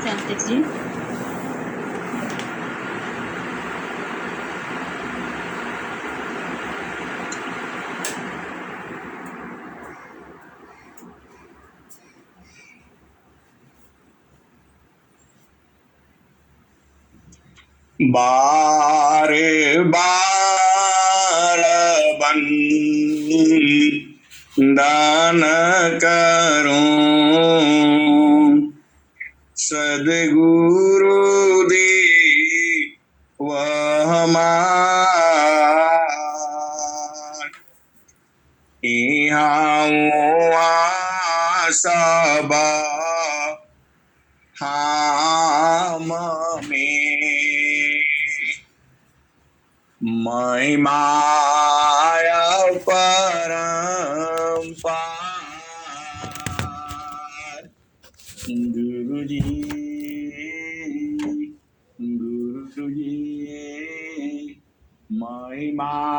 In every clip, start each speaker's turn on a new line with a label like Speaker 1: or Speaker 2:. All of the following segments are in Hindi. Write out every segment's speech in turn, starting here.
Speaker 1: तांत्रिक जी।
Speaker 2: बार बार बंदन करूं सदगुरु दी वह मान यहाँ सब हम में महिमाया परंपार गुरु जी महिमाया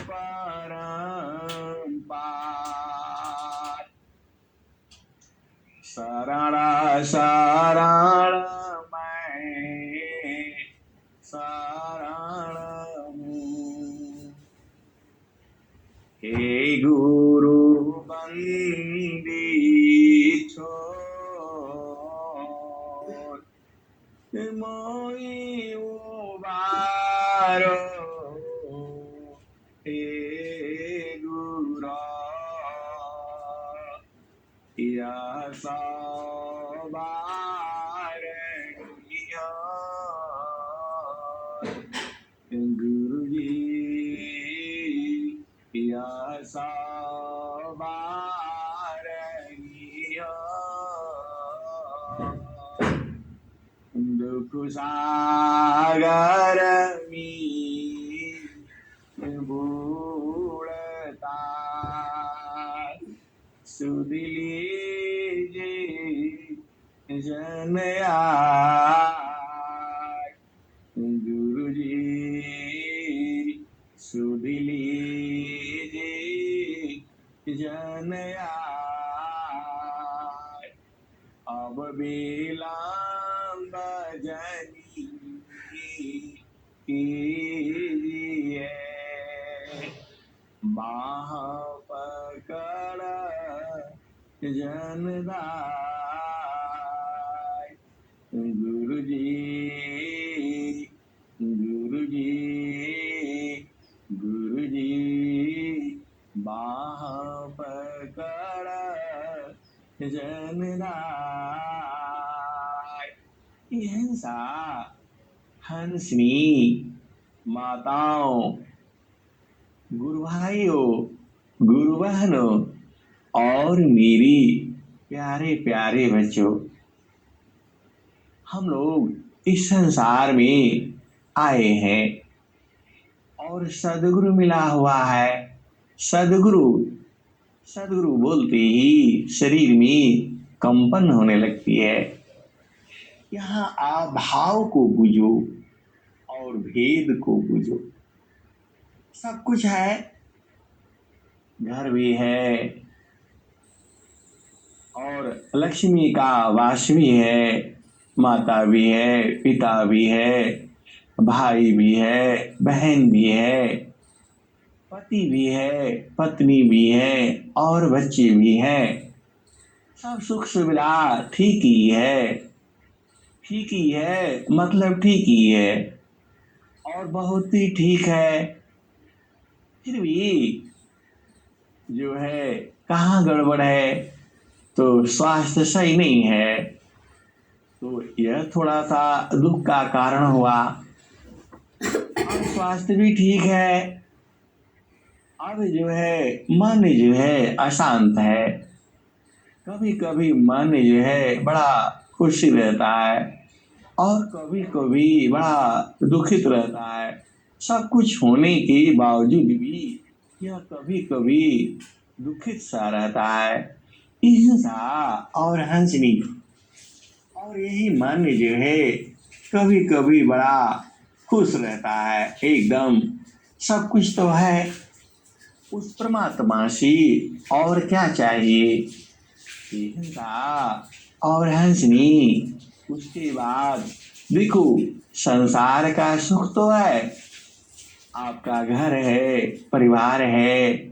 Speaker 2: परंपार शरण शरण मैं शरण हूँ हे गुरु बंदी छोड़ मोई उबारो हे गुरु या सवार गुरु जी या सवार दुख सागर में बूढ़ता सुध लीजे जन आय गुरु जी सुध लीजे जन आय अब विलंब जनी कीजिए बाह पकड़ जनदाय गुरु जी गुरु जी गुरु जी बाह पकड़ जनदाय हिंसा हंसनी माताओं गुरु भाइयों गुरु बहनों और मेरी प्यारे प्यारे बच्चों हम लोग इस संसार में आए हैं और सदगुरु मिला हुआ है। सदगुरु सदगुरु बोलते ही शरीर में कंपन होने लगती है। यहाँ आप भाव को बुझो और भेद को बुझो। सब कुछ है, घर भी है और लक्ष्मी का वास भी है, माता भी है, पिता भी है, भाई भी है, बहन भी है, पति भी है, पत्नी भी है और बच्चे भी हैं। सब सुख सुविधा ठीक ही है, ठीक ही है मतलब ठीक ही है और बहुत ही ठीक है। फिर भी जो है कहाँ गड़बड़ है, तो स्वास्थ्य सही नहीं है, तो यह थोड़ा सा दुख का कारण हुआ। अब स्वास्थ्य भी ठीक है, अब जो है मन जो है अशांत है। कभी कभी मन जो है बड़ा खुशी रहता है और कभी कभी बड़ा दुखित रहता है। सब कुछ होने के बावजूद भी यह कभी कभी दुखित सा रहता है। हिंसा और हंसनी और यही मन जो है कभी कभी बड़ा खुश रहता है। एकदम सब कुछ तो है उस परमात्मा से, और क्या चाहिए। हिंसा और हंसनी। उसके बाद देखो, संसार का सुख तो है, आपका घर है, परिवार है,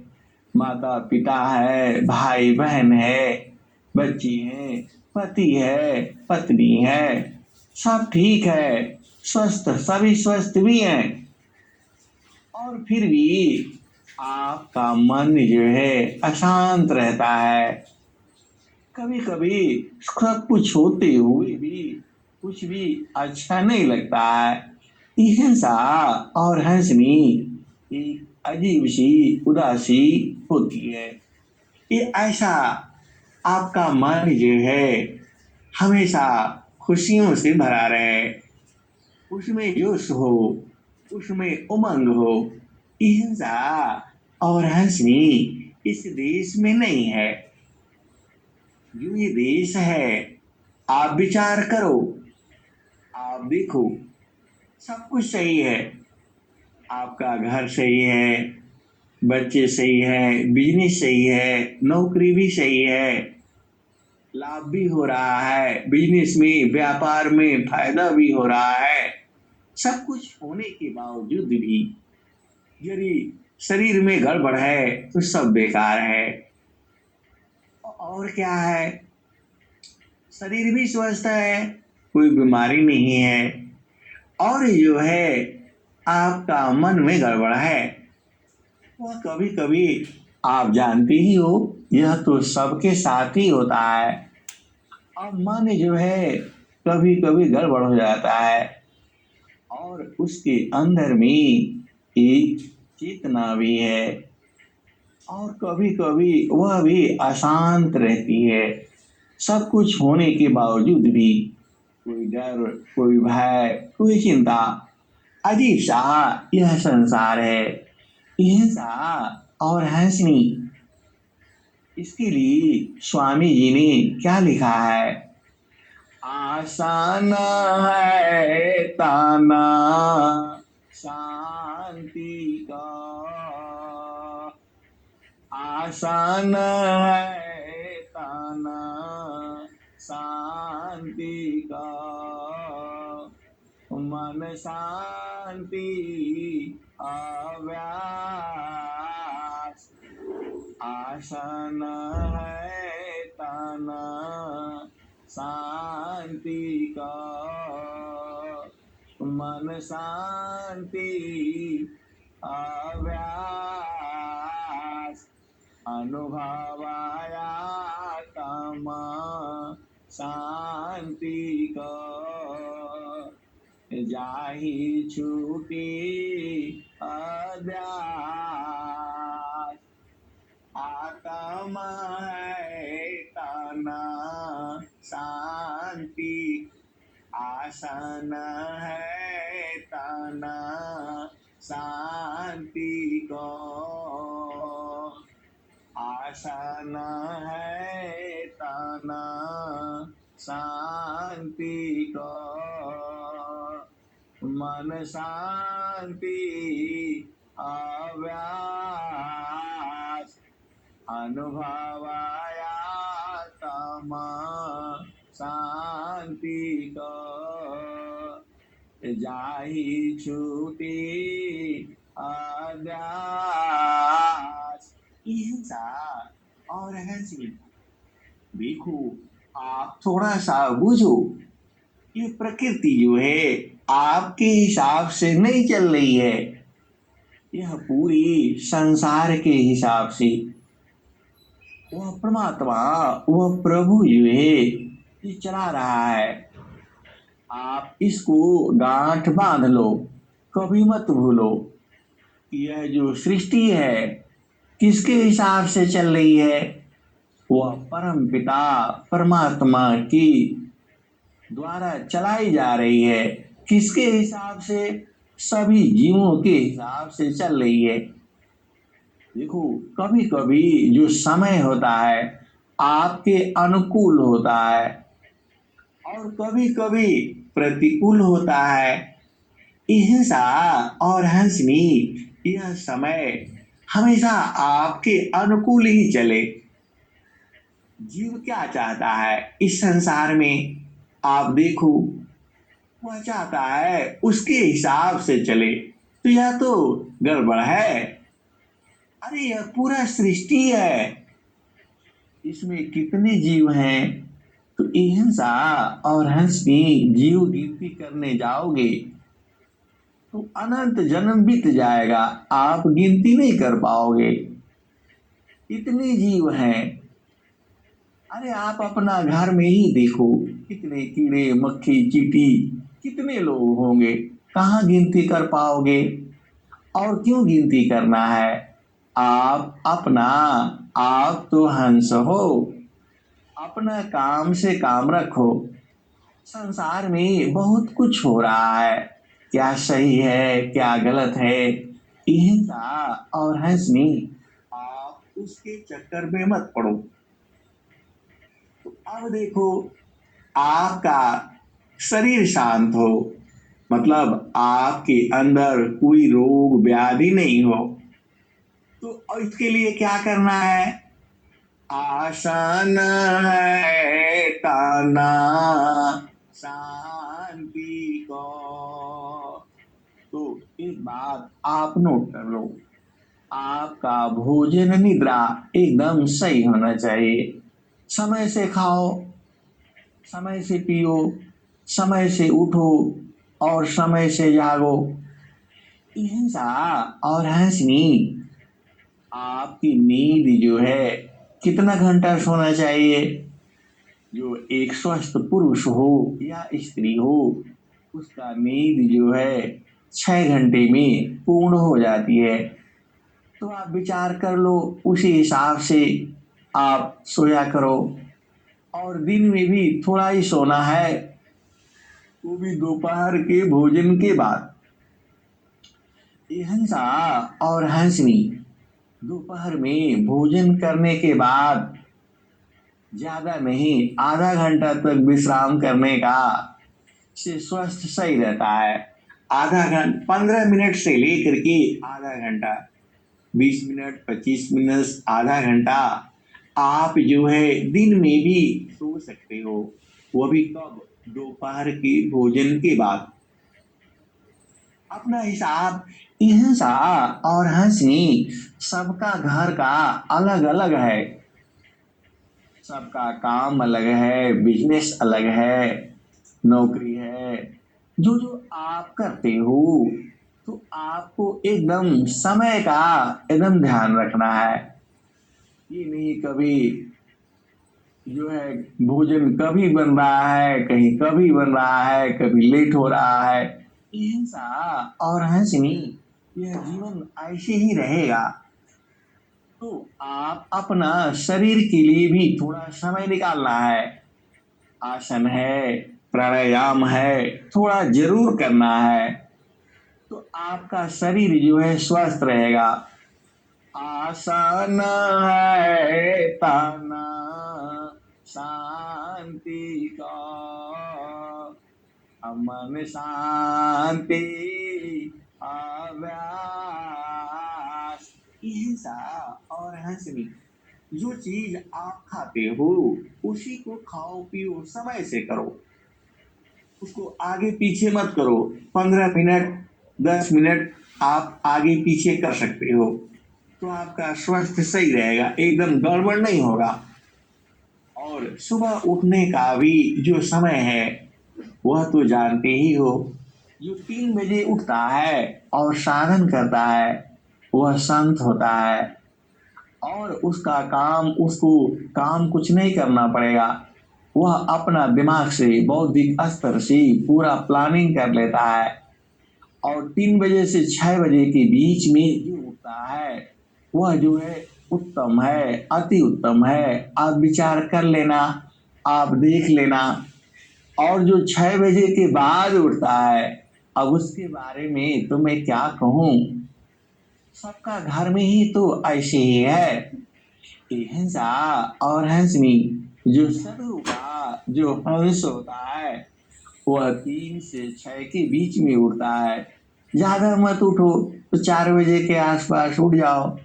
Speaker 2: माता पिता है, भाई बहन है, बच्ची है, पति है, पत्नी है, सब ठीक है, स्वस्थ, सभी स्वस्थ भी हैं। और फिर भी आपका मन जो है अशांत रहता है। कभी कभी सब कुछ होते हुए भी कुछ भी अच्छा नहीं लगता है। हिंसा और हंसनी एक अजीब सी उदासी होती है। ये ऐसा आपका मन जो है हमेशा खुशियों से भरा रहे, उसमें जोश हो, उसमें उमंग हो। हिंसा और हंसनी इस देश में नहीं है। जो ये देश है, आप विचार करो, आप देखो, सब कुछ सही है। आपका घर सही है, बच्चे सही है, बिजनेस सही है, नौकरी भी सही है, लाभ भी हो रहा है, बिजनेस में, व्यापार में फायदा भी हो रहा है। सब कुछ होने के बावजूद भी यदि शरीर में गड़बड़ है तो सब बेकार है। और क्या है, शरीर भी स्वस्थ है, कोई बीमारी नहीं है, और जो है आपका मन में गड़बड़ है, वह कभी कभी आप जानते ही हो, यह तो सबके साथ ही होता है। अब मन जो है कभी कभी गड़बड़ हो जाता है, और उसके अंदर में एक चेतना भी है, और कभी कभी वह भी अशांत रहती है। सब कुछ होने के बावजूद भी कोई डर, कोई भय, कोई चिंता। अजीब सा यह संसार है। हिंसा और हंसनी, इसके लिए स्वामी जी ने क्या लिखा है? आसान है ताना शांति का, आसान है ताना शांति का, मन शांति अव्यास, आसन है ताना शांति का, मन शांति अव्यास, अनुभवाया तम शांति का, जाहि छूटी अध्यास, आत्म है तना शांति, आसन है तना शांति को, आसन है तना शांति को, मन शांति अव्यास, अनुभवाया तम शांति को, जाहि छूटी अध्यास। हिंसा और हंसी, देखो, आप थोड़ा सा बुझो, ये प्रकृति जो है आपके हिसाब से नहीं चल रही है, यह पूरी संसार के हिसाब से। वह परमात्मा, वह प्रभु जो है ये चला रहा है। आप इसको गांठ बांध लो, कभी मत भूलो। यह जो सृष्टि है किसके हिसाब से चल रही है? वह परम पिता परमात्मा की द्वारा चलाई जा रही है। किसके हिसाब से? सभी जीवों के हिसाब से चल रही है। देखो, कभी कभी जो समय होता है आपके अनुकूल होता है, और कभी कभी प्रतिकूल होता है। हिंसा और हंसनी, यह समय हमेशा आपके अनुकूल ही चले। जीव क्या चाहता है इस संसार में, आप देखो, वह चाहता है उसके हिसाब से चले। तो यह तो गड़बड़ है। अरे यह पूरा सृष्टि है, इसमें कितने जीव हैं? तो अहिंसा और हंसनी जीव गिनती करने जाओगे तो अनंत जन्म बीत जाएगा, आप गिनती नहीं कर पाओगे, इतने जीव हैं। अरे आप अपना घर में ही देखो, कितने कीड़े मक्खी चींटी, कितने लोग होंगे, कहाँ गिनती कर पाओगे? और क्यों गिनती करना है? आप अपना, आप तो हंस हो, अपना काम से काम रखो। संसार में बहुत कुछ हो रहा है, क्या सही है क्या गलत है, अहिंसा और हंसनी, आप उसके चक्कर में मत पड़ो। तो अब देखो, आपका शरीर शांत हो, मतलब आपके अंदर कोई रोग व्याधि नहीं हो, तो इसके लिए क्या करना है? आसान है ताना शांति को। तो एक बात आप नोट कर लो, आपका भोजन निद्रा एकदम सही होना चाहिए। समय से खाओ, समय से पियो, समय से उठो और समय से जागो। अहिंसा और हंसनी, आपकी नींद जो है कितना घंटा सोना चाहिए? जो एक स्वस्थ पुरुष हो या स्त्री हो, उसका नींद जो है 6 घंटे में पूर्ण हो जाती है। तो आप विचार कर लो, उसी हिसाब से आप सोया करो। और दिन में भी थोड़ा ही सोना है, वो भी दोपहर के भोजन के बाद। अहिंसा और हंसनी, दोपहर में भोजन करने के बाद ज्यादा नहीं, आधा घंटा तक विश्राम करने का से स्वास्थ्य सही रहता है। आधा घंटा 15 मिनट से लेकर के आधा घंटा, 20 मिनट 25 मिनट आधा घंटा आप जो है दिन में भी सो सकते हो। वो भी कब? दोपहर के भोजन के बाद। अपना हिसाब, अहिंसा और हंसनी सबका घर का अलग अलग है, सबका काम अलग है, बिजनेस अलग है, नौकरी है। जो जो आप करते हो, तो आपको एकदम समय का एकदम ध्यान रखना है। ये नहीं कभी जो है भोजन कभी बन रहा है, कहीं कभी बन रहा है, कभी लेट हो रहा है। अहिंसा और हंसनी, यह जीवन ऐसे ही रहेगा। तो आप अपना शरीर के लिए भी थोड़ा समय निकालना है। आसन है, प्राणायाम है, थोड़ा जरूर करना है, तो आपका शरीर जो है स्वस्थ रहेगा। आसान है ताना शांति का, अमन शांति अभ्यास। अहिंसा और हंसनी, जो चीज आप खाते हो उसी को खाओ पियो, समय से करो, उसको आगे पीछे मत करो। 15 मिनट 10 मिनट आप आगे पीछे कर सकते हो, तो आपका स्वास्थ्य सही रहेगा, एकदम गड़बड़ नहीं होगा। और सुबह उठने का भी जो समय है वह तो जानते ही हो, जो 3 बजे उठता है और साधन करता है वह संत होता है। और उसका काम, उसको काम कुछ नहीं करना पड़ेगा, वह अपना दिमाग से बौद्धिक स्तर से पूरा प्लानिंग कर लेता है। और 3 बजे से 6 बजे के बीच में जो उठता है वह जो है उत्तम है, अति उत्तम है। आप विचार कर लेना, आप देख लेना। और जो 6 बजे के बाद उठता है, अब उसके बारे में तो मैं क्या कहूँ, सबका घर में ही तो ऐसे ही है। अहिंसा और हंसनी, जो साधु का जो हंस होता है वह 3 से 6 के बीच में उठता है। ज्यादा मत उठो, तो 4 बजे के आसपास उठ जाओ,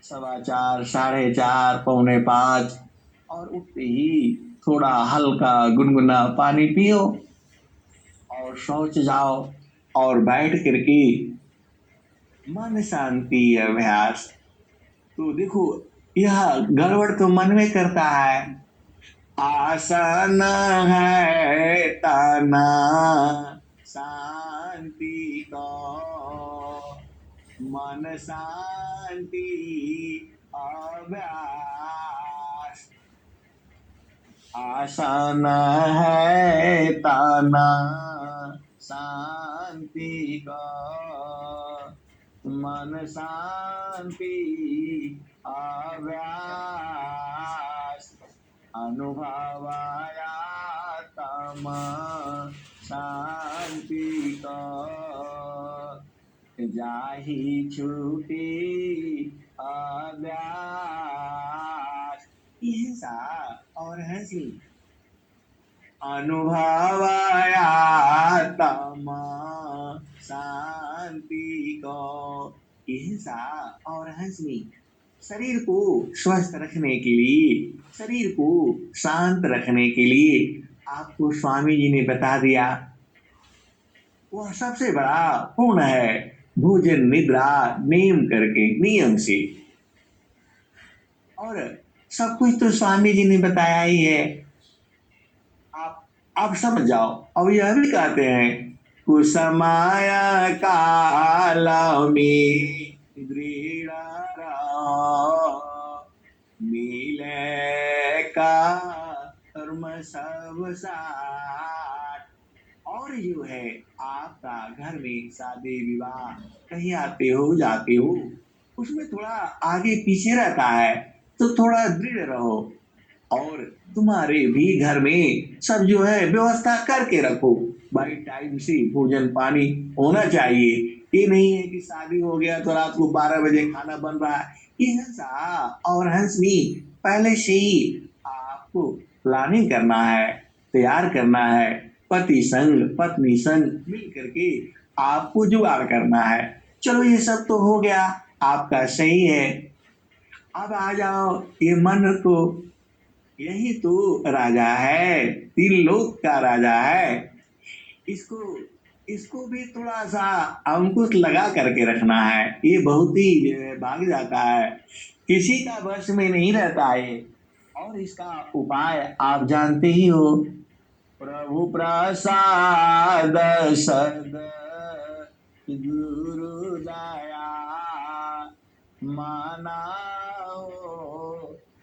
Speaker 2: 4:15 4:30 4:45, और उठते ही थोड़ा हल्का गुनगुना पानी पियो और शौच जाओ और बैठ करके मन शांति अभ्यास। तो देखो, यह गड़बड़ तो मन में करता है। आसन है ताना शांति को, मन शांति अभ्यास। आसन है ताना शांति का, मन शांति अभ्यास। अनुभवाया तम शांति का, जाहि छूटी अभ्यास। हिंसा और हंसी। अनुभवाया तम शांति को, हिंसा और हंसी। शरीर को स्वस्थ रखने के लिए, शरीर को शांत रखने के लिए आपको स्वामी जी ने बता दिया, वह सबसे बड़ा पुण्य है। भोजन निद्रा नेम करके, नियम से। और सब कुछ तो स्वामी जी ने बताया ही है। आप समझ जाओ। अब यह भी कहते हैं, कुसमाय काल में दृढ़ रहो, मिले का कर्म सब साथ। और जो है आपका घर में शादी विवाह कहीं आते हो जाते हो, उसमें थोड़ा आगे पीछे रहता है, तो थोड़ा दृढ़ रहो। और तुम्हारे भी घर में सब जो है व्यवस्था करके रखो भाई। टाइम से भोजन पानी होना चाहिए। ये नहीं है कि शादी हो गया तो रात को 12 बजे खाना बन रहा है। ये हंसा और हंसनी पहले से ही आपको प्लानिंग करना है, तैयार करना है। पति संग पत्नी संग मिल करके आपको जुगाड़ करना है। चलो ये सब तो हो गया, आपका सही है। अब आ जाओ ये मन को। यही तो राजा है, तीन लोक का राजा है। इसको इसको भी थोड़ा सा अंकुश लगा करके रखना है। ये बहुत ही भाग जाता है, किसी का वश में नहीं रहता है। और इसका उपाय आप जानते ही हो। प्रभु प्रसाद सद गुरु दया, माना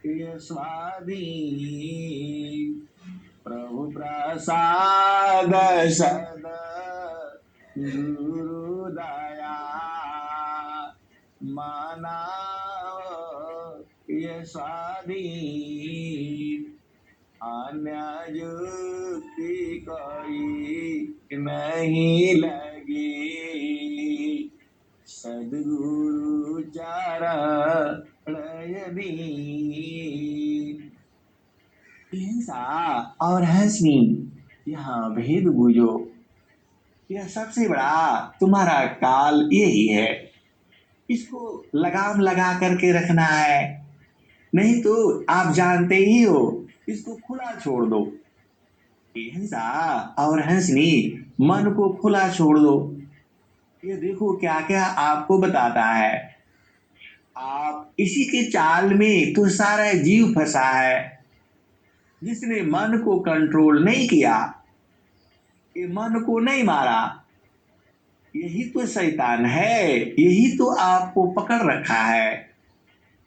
Speaker 2: ये स्वाधीन। प्रभु प्रसाद सद गुरु दया, माना ये स्वाधीन। अन्य युक्ति कोई नहीं लगी, सद्गुरु चरण यदि। हिंसा और हंसनी, यहाँ भेद बूझो। यह सबसे बड़ा तुम्हारा काल यही है। इसको लगाम लगा करके रखना है, नहीं तो आप जानते ही हो, इसको खुला छोड़ दो। हिंसा और हंसनी मन को खुला छोड़ दो। ये देखो क्या क्या आपको बताता है। आप इसी के चाल में तो सारा जीव फंसा है। जिसने मन को कंट्रोल नहीं किया, ये मन को नहीं मारा, यही तो शैतान है, यही तो आपको पकड़ रखा है।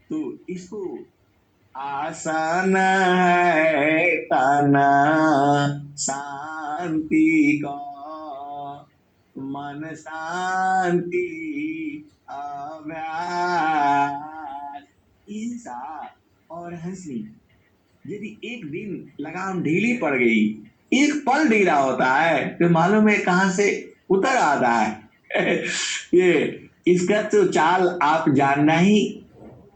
Speaker 2: तो इसको आसन है तना शांति का, मन शांति अभ्यास। हिंसा और हंसी, यदि एक दिन लगाम ढीली पड़ गई, एक पल ढीला होता है तो मालूम है कहां से उतर आता है। ये इसका तो चाल आप जानना ही,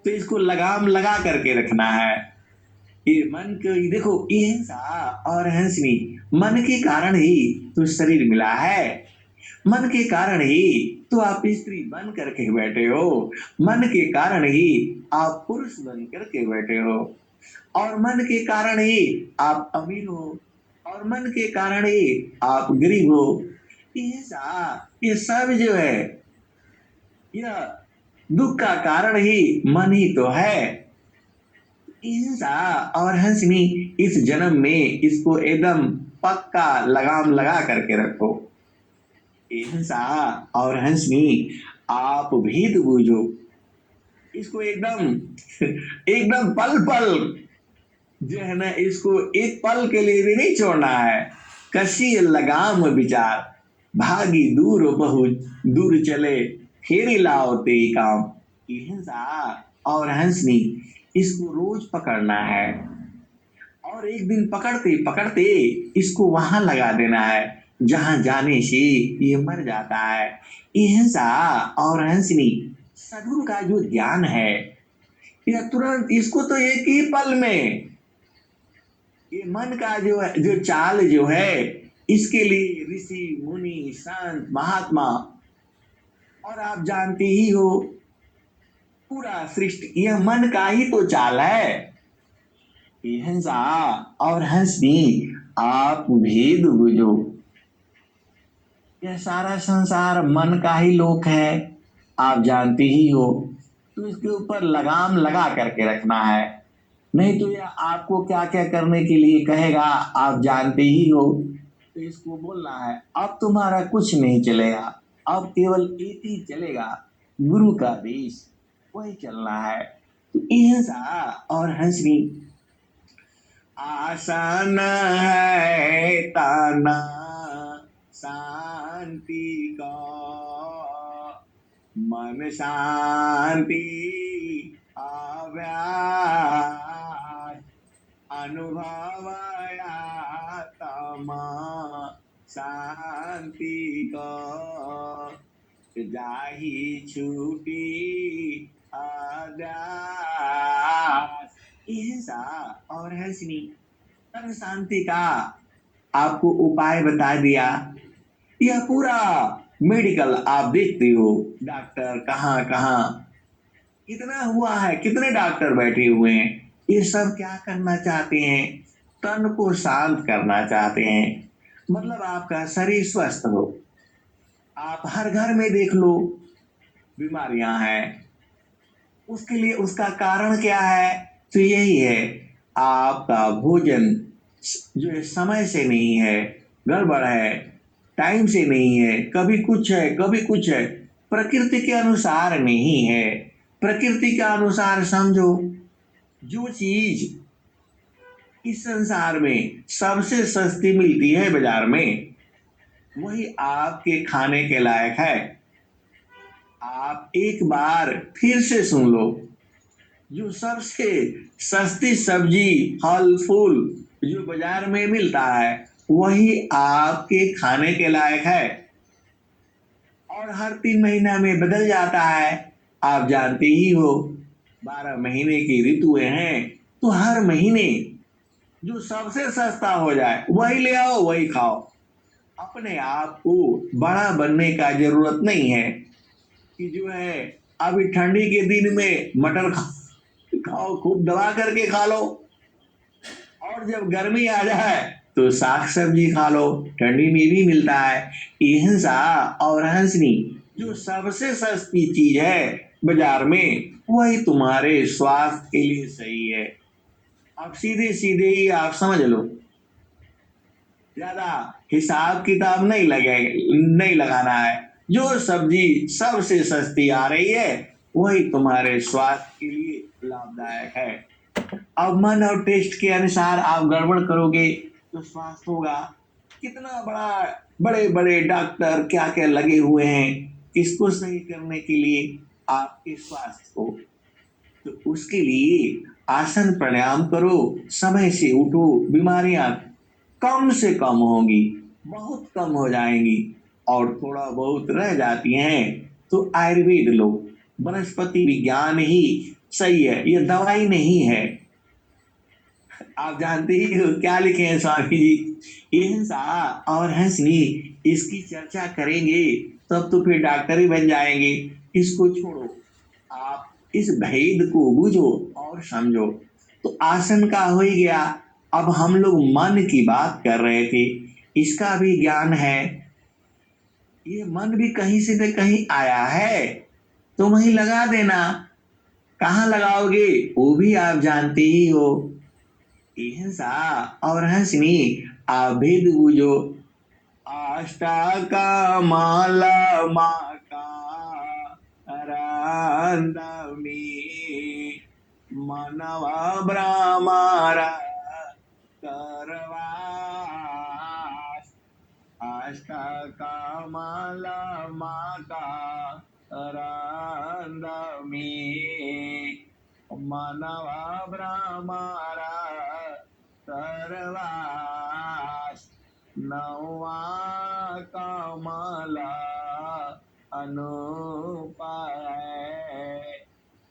Speaker 2: तो इसको लगाम लगा करके रखना है। ये मन को देखो, ये हिंसा और हंसनी मन के कारण ही तो शरीर मिला है। मन के कारण ही तो आप स्त्री बन करके बैठे हो, मन के कारण ही आप पुरुष बन करके बैठे हो। और मन के कारण ही आप अमीर हो, और मन के कारण ही आप गरीब हो। ये सब जो है, यह दुख का कारण ही मन ही तो है। हिंसा और हंसनी इस जन्म में इसको एकदम पक्का लगाम लगा करके रखो। हिंसा और हंसनी आप भेद बूझो, इसको एकदम एकदम पल पल जो है ना, इसको एक पल के लिए भी नहीं छोड़ना है। कसी लगाम विचार, भागी दूर बहु दूर चले, फेरी लाओ ते काम। हिंसा और हंसनी इसको रोज पकड़ना है, और एक दिन पकड़ते पकड़ते इसको वहां लगा देना है जहां जाने से ये मर जाता है। ये हिंसा और हंसनी सद्गुरु का जो ज्ञान है, यह तुरंत इसको तो एक ही पल में, ये मन का जो चाल जो है, इसके लिए ऋषि मुनि संत महात्मा, और आप जानते ही हो पूरा सृष्टि यह मन का ही तो चाल है। हिंसा और हंसनी आप भेद बुझो, यह सारा संसार मन का ही लोक है, आप जानते ही हो। तो इसके ऊपर लगाम लगा करके रखना है, नहीं तो यह आपको क्या क्या करने के लिए कहेगा आप जानते ही हो। तो इसको बोलना है अब तुम्हारा कुछ नहीं चलेगा, अब केवल एक ही चलेगा, गुरु का देश, वही चलना है। तो हिंसा और हंसनी आसान है ताना शांति का, मन शांति आव्यास अनुभव आत्मा शांति का, जाही छूटी आदास। हिंसा और हंसनी तन शांति का आपको उपाय बता दिया। यह पूरा मेडिकल आप देखते हो, डॉक्टर कहाँ कहाँ कितना हुआ है, कितने डॉक्टर बैठे हुए हैं, ये सब क्या करना चाहते हैं, तन को शांत करना चाहते हैं, मतलब आपका शरीर स्वस्थ हो। आप हर घर में देख लो बीमारियां हैं, उसके लिए उसका कारण क्या है, तो यही है आपका भोजन जो है समय से नहीं है, गड़बड़ है, टाइम से नहीं है, कभी कुछ है कभी कुछ है, प्रकृति के अनुसार नहीं है। प्रकृति के अनुसार समझो, जो चीज इस संसार में सबसे सस्ती मिलती है बाजार में, वही आपके खाने के लायक है। आप एक बार फिर से सुन लो, जो सबसे सस्ती सब्जी फल फूल जो बाजार में मिलता है, वही आपके खाने के लायक है, और हर 3 महीना में बदल जाता है। आप जानते ही हो 12 महीने की ऋतुएं हैं, तो हर महीने जो सबसे सस्ता हो जाए वही ले आओ वही खाओ। अपने आप को बड़ा बनने का जरूरत नहीं है कि जो है अभी ठंडी के दिन में मटर खाओ, खूब दबा करके खा लो, और जब गर्मी आ जाए तो साग सब्जी खा लो, ठंडी में भी मिलता है। हिंसा और हंसनी जो सबसे सस्ती चीज है बाजार में, वही तुम्हारे स्वास्थ्य के लिए सही है। अब सीधे सीधे ही आप समझ लो, ज्यादा हिसाब किताब नहीं लगाना है। जो सब्जी सबसे सस्ती आ रही है, वही तुम्हारे स्वास्थ्य के लिए लाभदायक है। अब मन और टेस्ट के अनुसार आप गड़बड़ करोगे तो स्वास्थ्य होगा। कितना बड़े बड़े डॉक्टर क्या क्या लगे हुए हैं इसको सही करने के लिए, आपके स्वास्थ्य को। तो उसके लिए आसन प्राणायाम करो, समय से उठो, बीमारियां कम से कम होंगी, बहुत कम हो जाएंगी, और थोड़ा बहुत रह जाती हैं तो आयुर्वेद लो, वनस्पति विज्ञान ही सही है, ये दवाई नहीं है। आप जानते ही हो क्या लिखे हैं स्वामी जी, हिंसा और हंसनी इसकी चर्चा करेंगे तब तो फिर डॉक्टर ही बन जाएंगे। इसको छोड़ो, आप इस भेद को बूझो और समझो। तो आसन का हो ही गया। अब हम लोग मन की बात कर रहे थे, इसका भी ज्ञान है। ये मन भी कहीं से न कहीं आया है, तो वहीं लगा देना। कहाँ लगाओगे वो भी आप जानते ही हो। हिंसा और हंसनी आप भेद बूझो। अष्टाका माला माँ का अरांदमी मनवा ब्रह्मारा करवास। अष्टाका माला माँ का अरांदमी मनवा ब्रह्मारा सर्वास। नवा कमला अनुपाय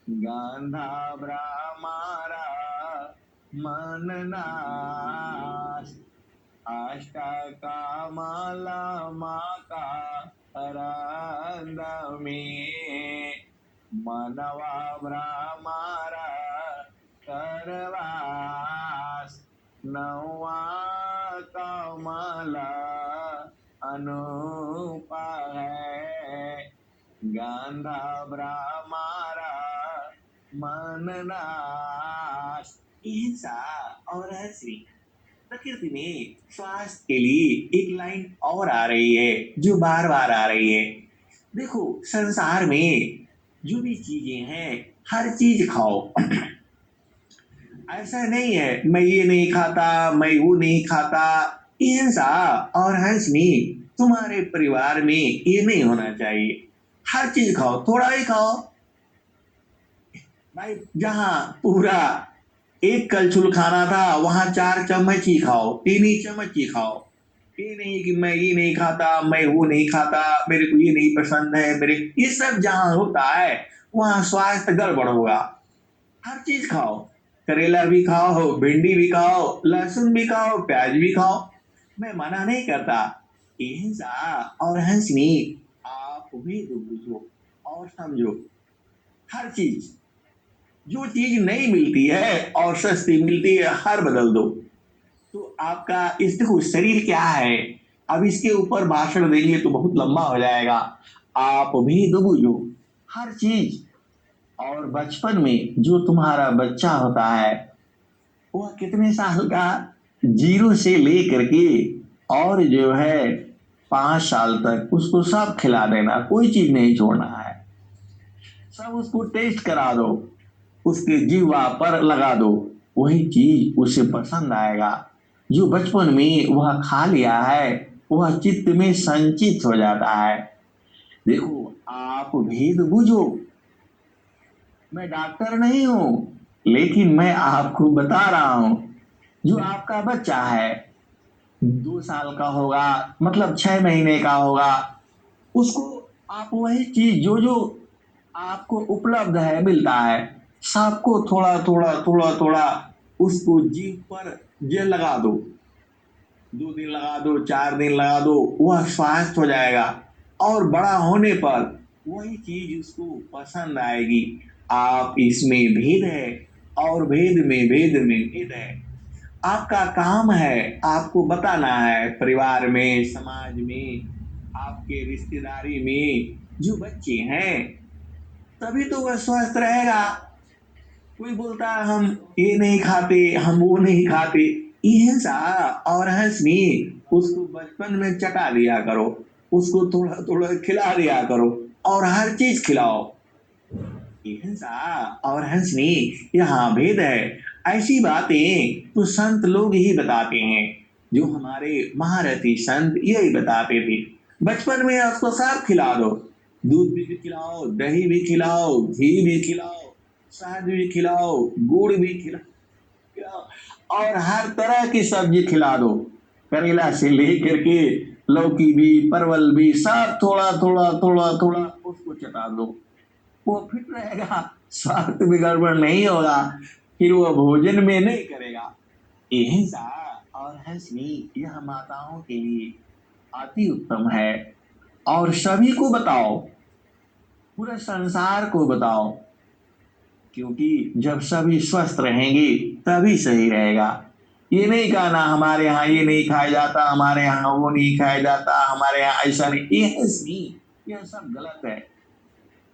Speaker 2: गंधा ब्रह्मारा मननाश। अष्टकमला माका रंदमे मनवा ब्रह्मारा करवास। नवा कमला अनुपा है गंधा ब्रह्मारा मननाश। हिंसा और हंसी। प्रकृति में स्वास्थ्य के लिए एक लाइन और आ रही है जो बार बार आ रही है। देखो, संसार में जो भी चीजें हैं हर चीज खाओ। ऐसा नहीं है मैं ये नहीं खाता मैं वो नहीं खाता। हिंसा और हंसनी तुम्हारे परिवार में ये नहीं होना चाहिए। हर चीज खाओ, थोड़ा ही खाओ भाई। जहाँ पूरा एक कलछुल खाना था वहां 4 चम्मच ही खाओ, 3 ही चम्मच ही खाओ। ये नहीं कि मैं ये नहीं खाता मैं वो नहीं खाता, मेरे को ये नहीं पसंद है मेरे, ये सब जहां होता है वहां स्वास्थ्य गड़बड़ होगा। हर चीज खाओ, करेला भी खाओ, भिंडी भी खाओ, लहसुन भी खाओ, प्याज भी खाओ। मैं मना नहीं करता। हिंसा और हंसनी आप भी तो बुझो और समझो। हर चीज, जो चीज नहीं मिलती है और सस्ती मिलती है हर बदल दो। तो आपका इस देखो शरीर क्या है, अब इसके ऊपर भाषण देंगे तो बहुत लंबा हो जाएगा। आप भी तो बुझो हर चीज। और बचपन में जो तुम्हारा बच्चा होता है वह कितने साल का, 0 से लेकर के और जो है 5 साल तक उसको सब खिला देना, कोई चीज नहीं छोड़ना है। सब उसको टेस्ट करा दो, उसके जीवा पर लगा दो, वही चीज उसे पसंद आएगा। जो बचपन में वह खा लिया है वह चित्त में संचित हो जाता है। देखो, आप भेद बुझो। मैं डॉक्टर नहीं हूं लेकिन मैं आपको बता रहा हूं। जो आपका बच्चा है 2 साल का होगा, मतलब 6 महीने का होगा, उसको आप वही चीज जो जो आपको उपलब्ध है मिलता है सबको थोड़ा थोड़ा थोड़ा थोड़ा उसको जीभ पर जेल लगा दो। 2 दिन लगा दो, 4 दिन लगा दो, वह स्वस्थ हो जाएगा। और बड़ा होने पर वही चीज उसको पसंद आएगी। आप इसमें भेद है और भेद में भेद है। आपका काम है आपको बताना है परिवार में, समाज में, आपके रिश्तेदारी में जो बच्चे हैं तभी तो वह स्वस्थ रहेगा। कोई बोलता है हम ये नहीं खाते हम वो नहीं खाते। हिंसा और हंसनी उसको बचपन में चटा दिया करो, उसको थोड़ा थोड़ा खिला दिया करो और हर चीज खिलाओ। हिंसा और हंसनी यहाँ भेद है। ऐसी बातें तो संत लोग ही बताते हैं। जो हमारे महारथी संत यही बताते थे। बचपन में उसको सब खिला दो, दूध भी खिलाओ, दही भी खिलाओ, घी भी खिलाओ, शहद भी खिलाओ, गुड़ भी खिलाओ और हर तरह की सब्जी खिला दो। करेला से लेकर के लौकी भी, परवल भी, सब थोड़ा थोड़ा थोड़ा थोड़ा उसको चटा दो। वो फिट रहेगा, स्वास्थ्य में गड़बड़ नहीं होगा, फिर वो भोजन में नहीं करेगा। हिंसा और हंसनी यह माताओं के लिए अति उत्तम है। और सभी को बताओ, पूरे संसार को बताओ। क्योंकि जब सभी स्वस्थ रहेंगे तभी सही रहेगा। ये नहीं कहना हमारे यहाँ ये नहीं खाया जाता, हमारे यहाँ वो नहीं खाया जाता, हमारे यहाँ ऐसा नहीं, ये नहीं, यह सब गलत है।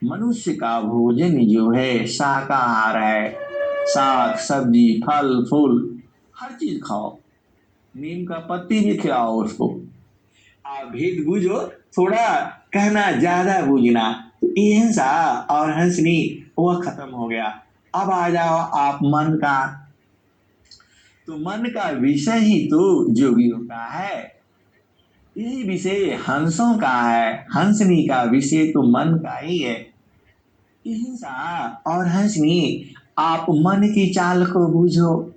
Speaker 2: मनुष्य का भोजन जो है शाकाहार है। साग सब्जी फल फूल हर चीज खाओ, नीम का पत्ती भी खिलाओ उसको। आप भेद बूझो, थोड़ा कहना ज्यादा बूझना, तो ये सा और हंसनी वह खत्म हो गया। अब आ जाओ आप मन का। तो मन का विषय ही तो जोगियों का है। यही विषय हंसों का है, हंसनी का विषय तो मन का ही है। हिंसा और हंसनी, आप मन की चाल को बूझो।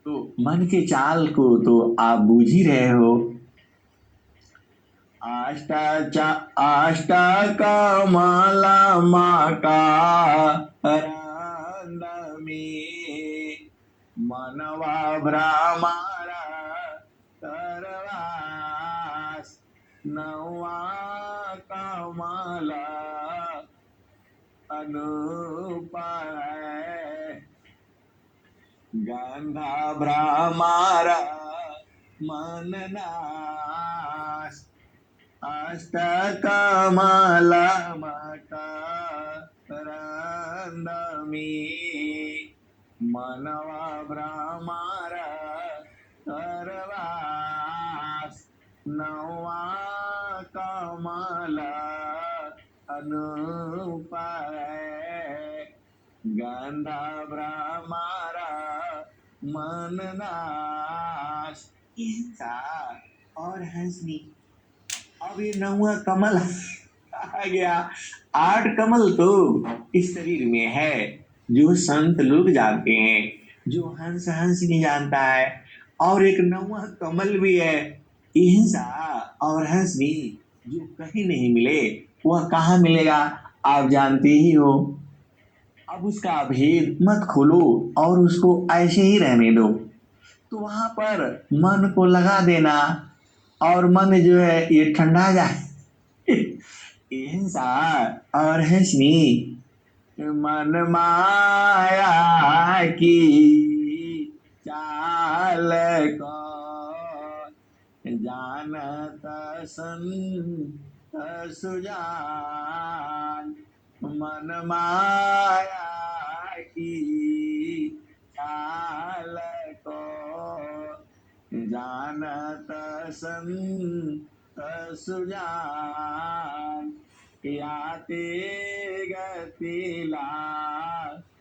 Speaker 2: तो मन के चाल को तो आप बूझ ही रहे हो। अष्टकमला में मनवा भ्रमारा करवास नवा कमला अनुपाय गंधा भ्रमारा मननाश अष्टकमलमकरंदमी मनवा भ्रमरा करवास नवा कमल अनुपाय गंधा भ्रमरा मननाश। और हंसनी, अब ये नौवा कमल आ गया। 8 कमल तो इस शरीर में है, जो संत लोग जानते हैं, जो हंस हंस नहीं जानता है। और एक नौवा कमल भी है, हिंसा और हंसनी, जो कहीं नहीं मिले। वह कहाँ मिलेगा आप जानते ही हो। अब उसका भेद मत खोलो और उसको ऐसे ही रहने दो। तो वहां पर मन को लगा देना और मन जो है ये ठंडा जाए। हिंसा और हंसनी, मन माया की चाल को जानत संत सुजान। मन माया की चाल को जानत संत सुजान। याते गतिला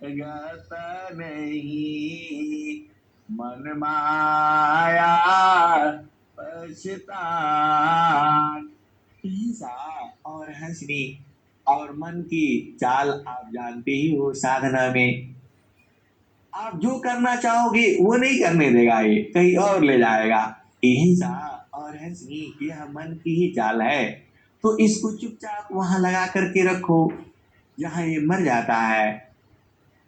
Speaker 2: गत नहीं मन माया पछतान। हिंसा और हंसनी और मन की चाल आप जानते ही हो। साधना में आप जो करना चाहोगे वो नहीं करने देगा, ये कहीं और ले जाएगा। हिंसा और हंसनी यह मन की ही चाल है। तो इसको चुपचाप वहां लगा करके रखो जहां ये मर जाता है।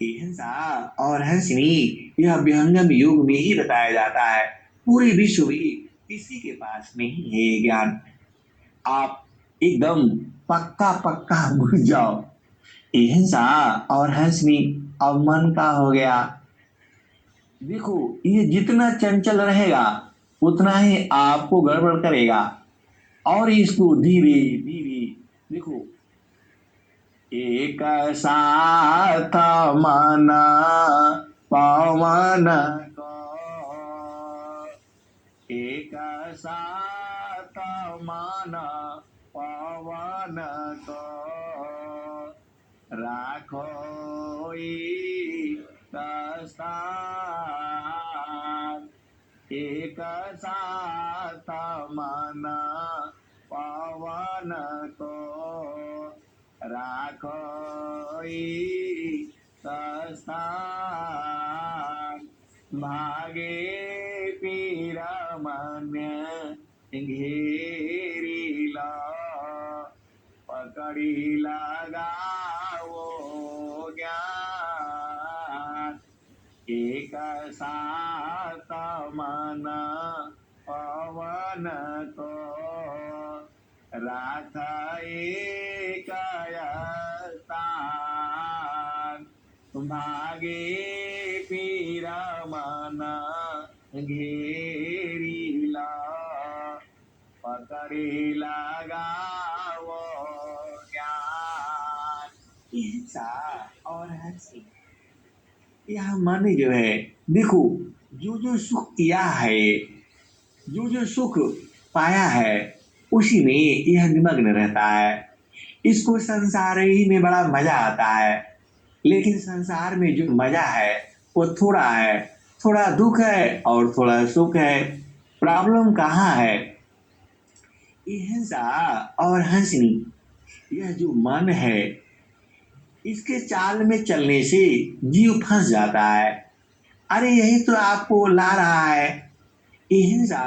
Speaker 2: हिंसा और हंसनी यह विहंगम युग में ही बताया जाता है। पूरे विश्व में किसी के पास नहीं है ये ज्ञान। आप एकदम पक्का पक्का भूल जाओ। हिंसा और हंसनी अब मन का हो गया। देखो, ये जितना चंचल रहेगा उतना ही आपको गड़बड़ करेगा। और इसको धीरे धीरे देखो। एक साथ मन पवन को, एक साथ मन पवन को राखो स्थान। एक साथ मन पवन को राखो स्थान। भागे पीर मन घेरी लो, पकड़ी लगाओ ज्ञान। एक साथ मन पवन को राख एक स्थान। पीरा माना घेरीला पकड़े लगाओ ज्ञान। हिंसा और हंसी, यह मन जो है, देखो, जो जो सुख किया है, जो जो सुख पाया है, उसी में यह निमग्न रहता है। इसको संसार ही में बड़ा मजा आता है, लेकिन संसार में जो मजा है वो थोड़ा है, थोड़ा दुख है और थोड़ा सुख है। प्रॉब्लम कहाँ है? ये हिंसा और हंसनी, यह जो मन है, इसके चाल में चलने से जीव फंस जाता है। अरे यही तो आपको ला रहा है। ये हिंसा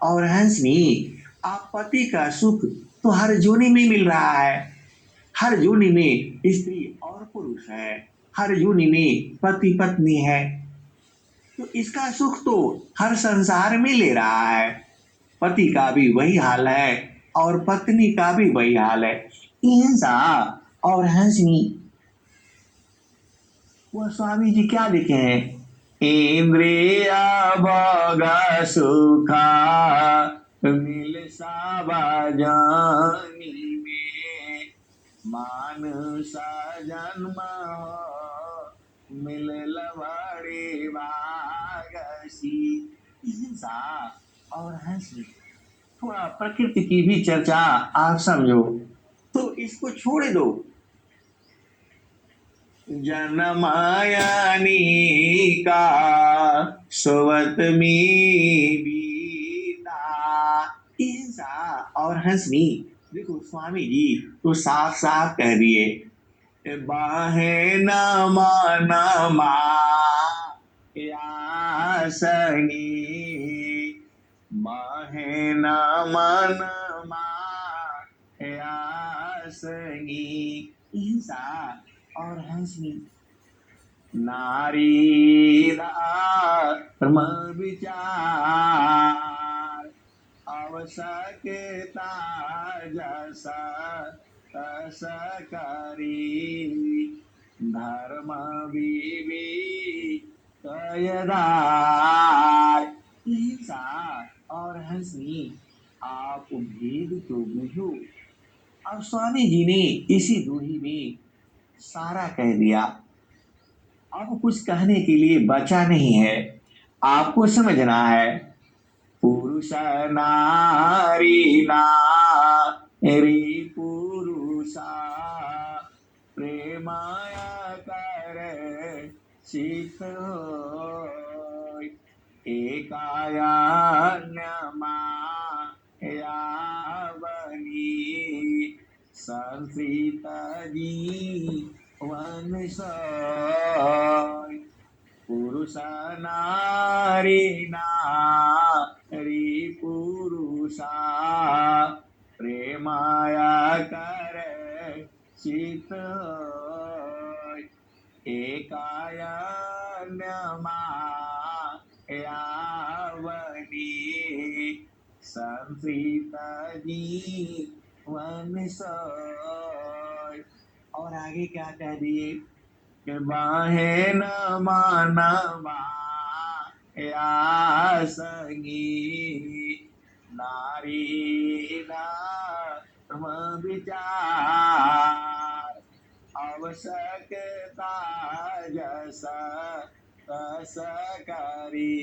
Speaker 2: और हंसनी, आप पति का सुख तो हर जोनी में मिल रहा है। हर योनि में स्त्री और पुरुष है, हर योनि में पति पत्नी है, तो इसका सुख तो हर संसार में ले रहा है। पति का भी वही हाल है और पत्नी का भी वही हाल है। हिंसा और हंसनी, वह स्वामी जी क्या लिखे हैं? इंद्रिया भोगा सुखा मिल साबाजानी में मानुषा जन्म मिल लवड़े बागसी। हिंसा और हंसी, थोड़ा प्रकृति की भी चर्चा आप समझो तो इसको छोड़ दो। जनमायानी का सोवत में बीता। हिंसा और हंसनी, देखो स्वामी जी तो साफ साफ कह दिए, बाहे नमा नमा यासनी, बाहे नमा नमा यासनी। हिंसा और हंसनी, नारी धर्म विचार आवश्यकता जैसा तस करी धर्म विवेकदार। हिंसा और हंसनी, आप भेद तो बुझो। अब स्वामी जी ने इसी दूरी में सारा कह दिया। अब कुछ कहने के लिए बचा नहीं है, आपको समझना है। पुरुष नारी नारी पुरुषा प्रेमाया कर चित होय, एकाया नमा या बनी संसिता जी वन सोय। पुरुष नारी नारी पुरुषा प्रेमाया कर चित होय, एकाया नमा यावनी संसिता जीवन सोय। और आगे क्या कह दिए कि बाहे न मानवा या संगी नारी धर्म विचार आवश्यकता जैसा तस करी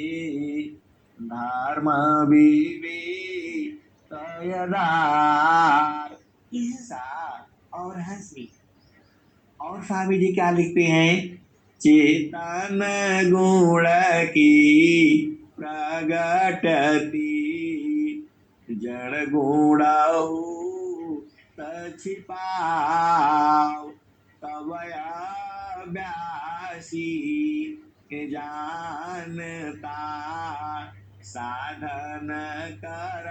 Speaker 2: धर्म विवेकदार। हिंसा और हंसी, और स्वामी जी क्या लिखते हैं? चेतन गुण की प्रगटती जड़ गुण छिपाओ तब अभ्यासी जानता साधन कर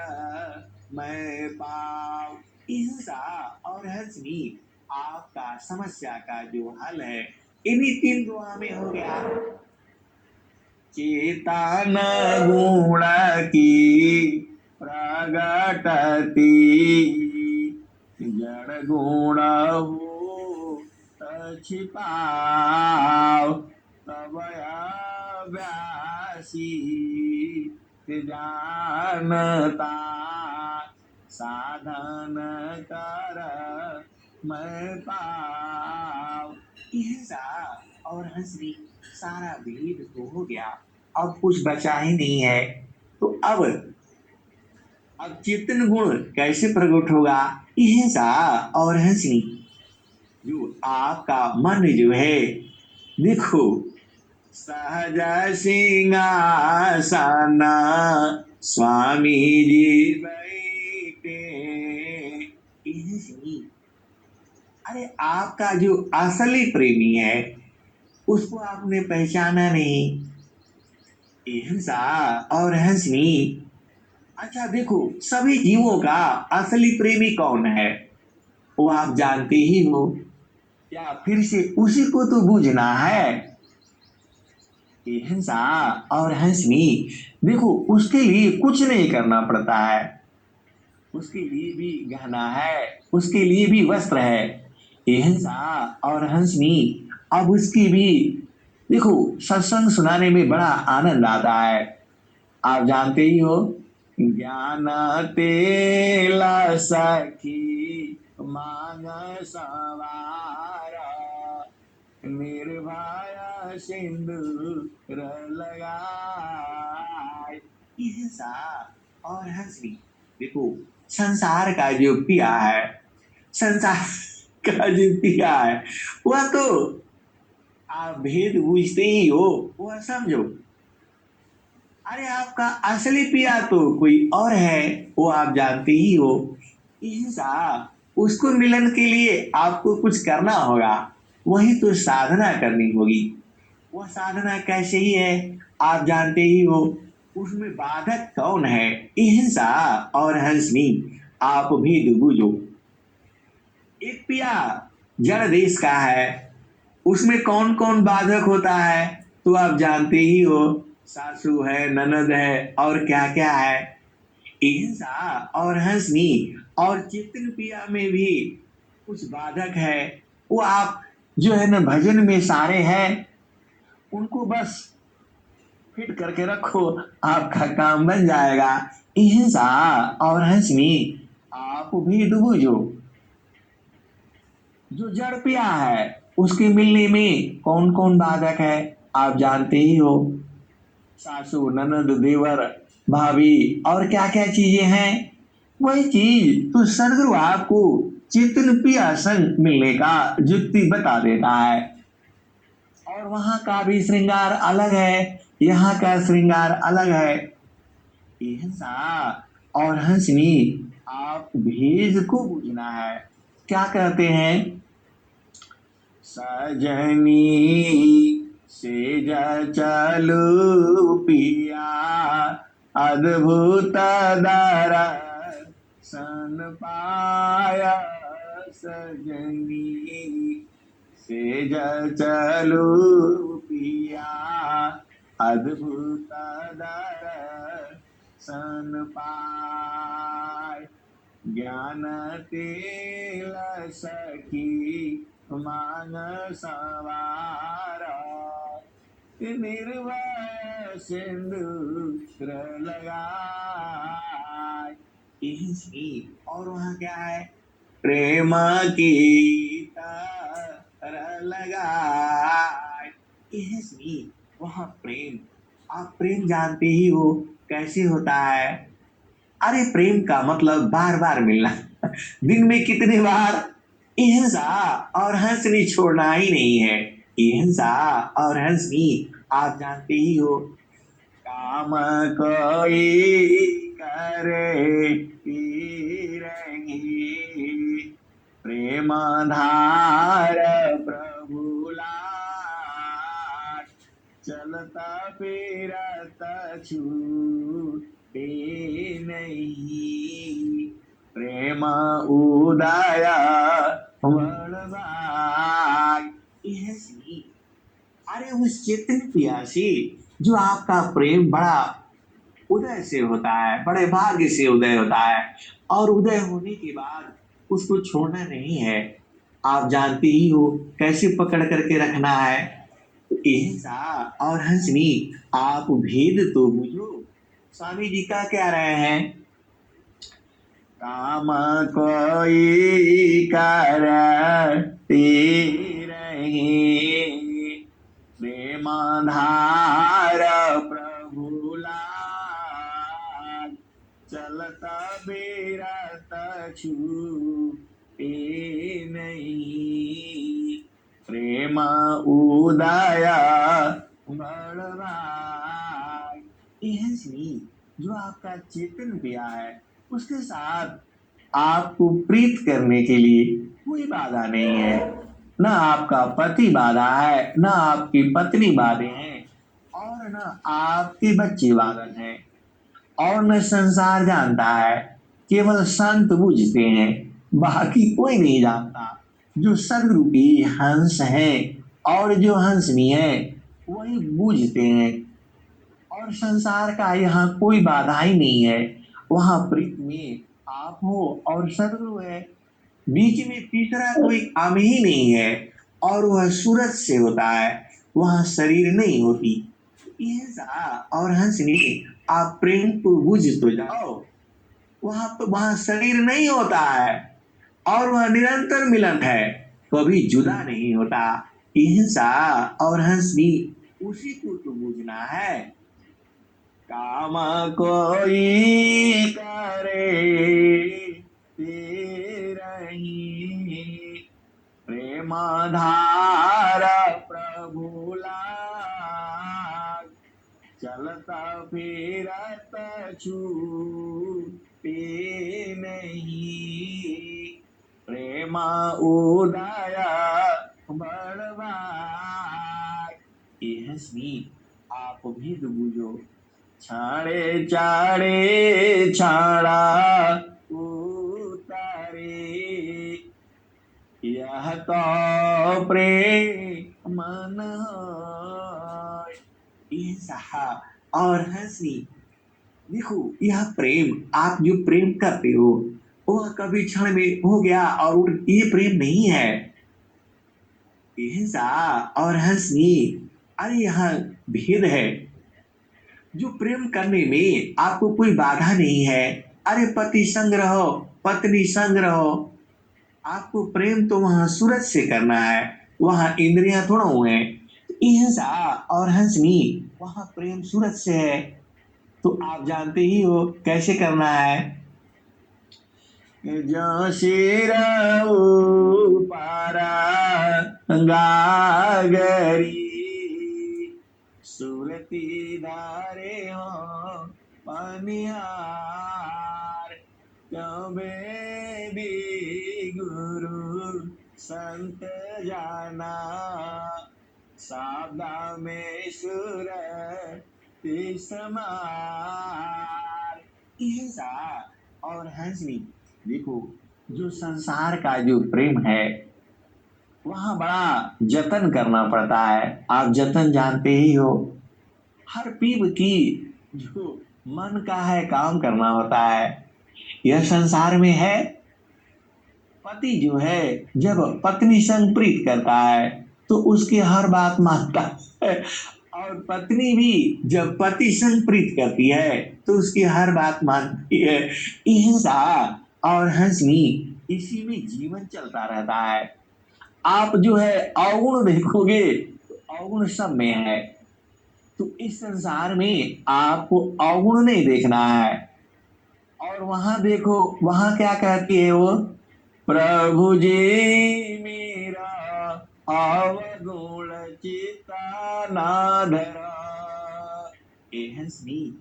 Speaker 2: मैं पाओ। हिंसा और हंसनी, आपका समस्या का जो हल है इन्हीं 3 दुआ में हो गया। चेतन गुण की प्रगटती जड़ गुण छिपाओ तब अभ्यासी जानता, साधन कर मैं पाव। ऐसा और हंसनी सारा भेद तो हो गया, अब कुछ बचा ही नहीं है। तो अब चेतन गुण कैसे प्रकट होगा? ऐसा और हंसनी जो आपका मन जो है, देखो सहज सिंहासन स्वामी जी बैठे। हंसनी, अरे आपका जो असली प्रेमी है उसको आपने पहचाना नहीं। हिंसा और हंसनी, अच्छा देखो सभी जीवों का असली प्रेमी कौन है वो आप जानते ही हो, या फिर से उसी को तो बूझना है? हिंसा और हंसनी, देखो उसके लिए कुछ नहीं करना पड़ता है, उसके लिए भी गहना है, उसके लिए भी वस्त्र है। हिंसा और हंसनी, अब उसकी भी देखो सत्संग सुनाने में बड़ा आनंद आता है। आप जानते ही हो, ज्ञान तेला सखी मांग सवार, निर्भय सिंदूर लगाए। हिंसा और हंसनी, देखो संसार का जो पिया है, संसार का जो पिया है वह तो आप भेद बूझते ही हो, वह समझो। अरे आपका असली पिया तो कोई और है, वो आप जानते ही हो। हिंसा, उसको मिलन के लिए आपको कुछ करना होगा, वही तो साधना करनी होगी। वह साधना कैसे ही है आप जानते ही हो, उसमें बाधक कौन है? हिंसा और हंसनी, आप भी बूझो। एक पिया जड़ देश का है, उसमें कौन कौन बाधक होता है तो आप जानते ही हो, सासू है, ननद है और क्या क्या है। हिंसा और हंसनी और चित्तन पिया में भी कुछ बाधक है, वो आप जो है ना भजन में सारे हैं, उनको बस फिट करके रखो, आपका काम बन जाएगा। हिंसा और हंसनी, आप भी डूबो। जो जड़ पिया है उसके मिलने में कौन कौन बाधक है आप जानते ही हो, सासू, ननद, देवर, भाभी और क्या क्या चीजें हैं। वही चीज तो सदगुरु आपको चित्तन पिया संग मिलने का युक्ति बता देता है। और वहां का भी श्रृंगार अलग है, यहाँ का श्रृंगार अलग है। हिंसा और हंसनी, आप भेद को बूझना है। क्या कहते हैं? सजनी से चलू पिया अद्भुत दर्शन पाया, सजनी से चलू पिया अद्भुत दर्शन पाय, ज्ञान तेल सखी मांग सवार, निर्भय सिंदूर लगाए। और वहां क्या है? प्रेम की तरह लगाए। वहां प्रेम, आप प्रेम जानते ही हो कैसे होता है। अरे प्रेम का मतलब बार बार मिलना, दिन में कितनी बार। हिंसा और हंसनी छोड़ना ही नहीं है। हिंसा और हंसनी आप जानते ही हो, काम कोई करे रही, प्रेम धार प्रभु लाड, चलता फिरता छूटे नहीं, प्रेम उदय बड़वाग। अरे उस चेतन पियासी जो आपका प्रेम बड़ा उदय से होता है, बड़े भाग्य से उदय होता है, और उदय होने के बाद उसको छोड़ना नहीं है। आप जानते ही हो कैसे पकड़ करके रखना है। ऐसा और हंसनी आप भेद तो बुझो। स्वामी जी का कह रहे हैं, काम कोई करते रहे, प्रेम धार प्रभु लाग, चलत बिरत छूटे नहीं, प्रेम उदय बड़भाग। यह हंसनी जो आपका चेतन पिया है, उसके साथ आपको प्रीत करने के लिए कोई बाधा नहीं है। न आपका पति बाधा है, न आपकी पत्नी बाधे हैं, और न आपके बच्चे बाधन हैं, और न संसार जानता है। केवल संत बुझते हैं, बाकी कोई नहीं जानता। जो सदरूपी हंस है और जो हंसनी है वही बूझते हैं। और संसार का यहाँ कोई बाधा ही नहीं है। वहां प्रीत में आप हो और सदगुरु है, बीच में तीसरा कोई काम ही नहीं है। और वह सूरज से होता है, वहां शरीर नहीं होती। ऐसा और हंसनी आप प्रेम को बुझ तो जाओ। वहां शरीर नहीं होता है, और वह निरंतर मिलन है, कभी जुदा नहीं होता। हिंसा और हंसनी उसी को तो बूझना है। काम कोई करे तेरही, प्रेम धार प्रभु लाग, चलता फिरत छूटे नहीं, प्रेम उदय बड़भाग। ये हंसनी आप भी तो बूझो। छाड़े चाड़े छाड़ा उतारे, यह तो प्रेम मन ऐसा और हंसी। देखो यह प्रेम, आप जो प्रेम करते हो वह कभी क्षण में हो गया और ये प्रेम नहीं है। ऐसा और हंसी, अरे यहाँ भेद है। जो प्रेम करने में आपको कोई बाधा नहीं है, अरे पति संग रहो, पत्नी संग रहो, आपको प्रेम तो वहां सूरज से करना है, वहां इंद्रियां थोड़ा हुए हैं। हिंसा और हंसनी वहां प्रेम सूरज से है, तो आप जानते ही हो कैसे करना है। जो सिर ऊपर गागरी, सुरती धारे हो पनिहार, क्यों बेबी गुरु संत जाना, साबदा में सुर समार। हिंसा और हंसनी, देखो जो संसार का जो प्रेम है वहां बड़ा जतन करना पड़ता है। आप जतन जानते ही हो। हर पीप की जो मन का है काम करना होता है। यह संसार में है, पति जो है जब पत्नी संग प्रीत करता है तो उसकी हर बात मानता है, और पत्नी भी जब पति संग प्रीत करती है तो उसकी हर बात मानती है। हिंसा और हंसनी, इसी में जीवन चलता रहता है। आप जो है अवगुण देखोगे तो अवगुण सब में है। तो इस संसार में आपको अवगुण नहीं देखना है। और वहां देखो, वहां क्या कहती है वो, प्रभु जी मेरा अवगुण चिता ना धरा। ए हंसनी,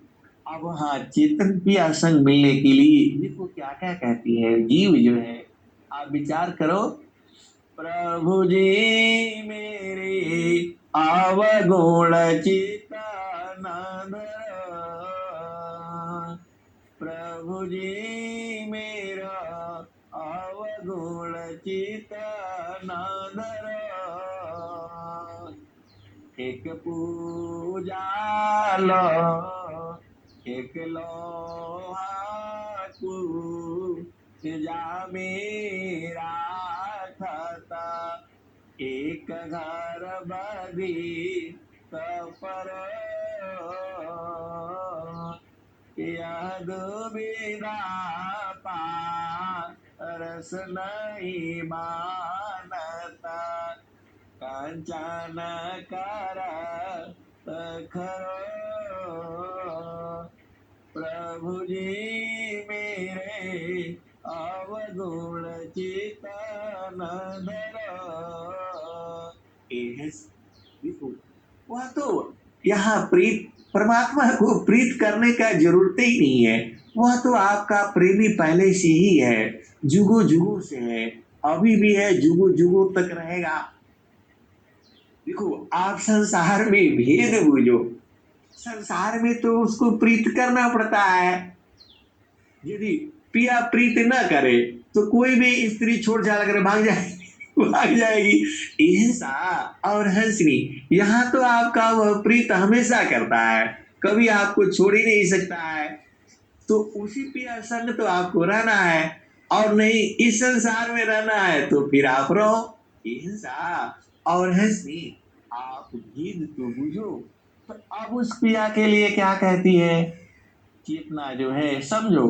Speaker 2: अब हाँ चेतन पिया संग मिलने के लिए देखो क्या क्या कहती है जीव जो है। आप विचार करो, प्रभु जी मेरे अवगुण चिता ना धरा, प्रभु जी मेरा अवगुण चिता ना धरा, एक पूजा लो एक लोहाकू, जा मेरा था एक घर बदी पर यद विदा रस नहीं मानता कंचन कर खरो प्रभु जी मेरे अवगुण चितन धरो। देखो वह तो यहाँ प्रीत परमात्मा को प्रीत करने का जरूरत ही नहीं है। वह तो आपका प्रेमी पहले से ही है, जुगो जुगो से है, अभी भी है, जुगो जुगो तक रहेगा। देखो आप संसार में भेद बुझो, संसार में तो उसको प्रीत करना पड़ता है। यदि पिया प्रीत न करे तो कोई भी स्त्री छोड़ छाड़ कर भाग जाएगी। ऐसा और हंसनी यहाँ तो आपका वह प्रीत हमेशा करता है, कभी आपको छोड़ ही नहीं सकता है। तो उसी पिया संग तो आपको रहना है, और नहीं इस संसार में रहना है तो फिर आप रहो। ऐसा और हंसनी आप भेद तो बुझो। तो अब उस पिया के लिए क्या कहती है, चेतना जो है समझो।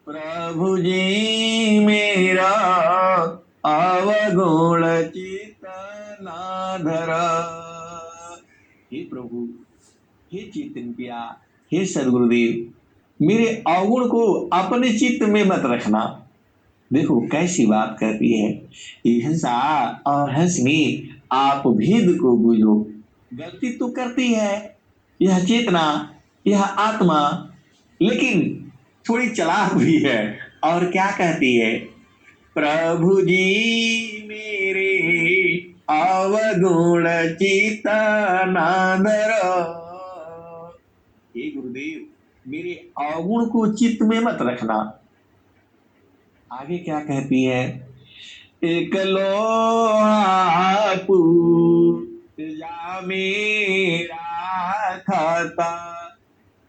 Speaker 2: प्रभु जी मेरा अवगुण चेतना धरा। हे प्रभु, हे चेतन पिया, हे सदगुरुदेव, मेरे अवगुण को अपने चित्त में मत रखना। देखो कैसी बात कहती है, हिंसा और हंसनी आप भेद को बुझो। गलती तो करती है यह चेतना, यह आत्मा, लेकिन थोड़ी चालाक भी है। और क्या कहती है, प्रभु जी मेरे अवगुण चितना धरो। हे गुरुदेव, मेरे अवगुण को चित्त में मत रखना। आगे क्या कहती है, एक लोहा पूजा मेरा खाता,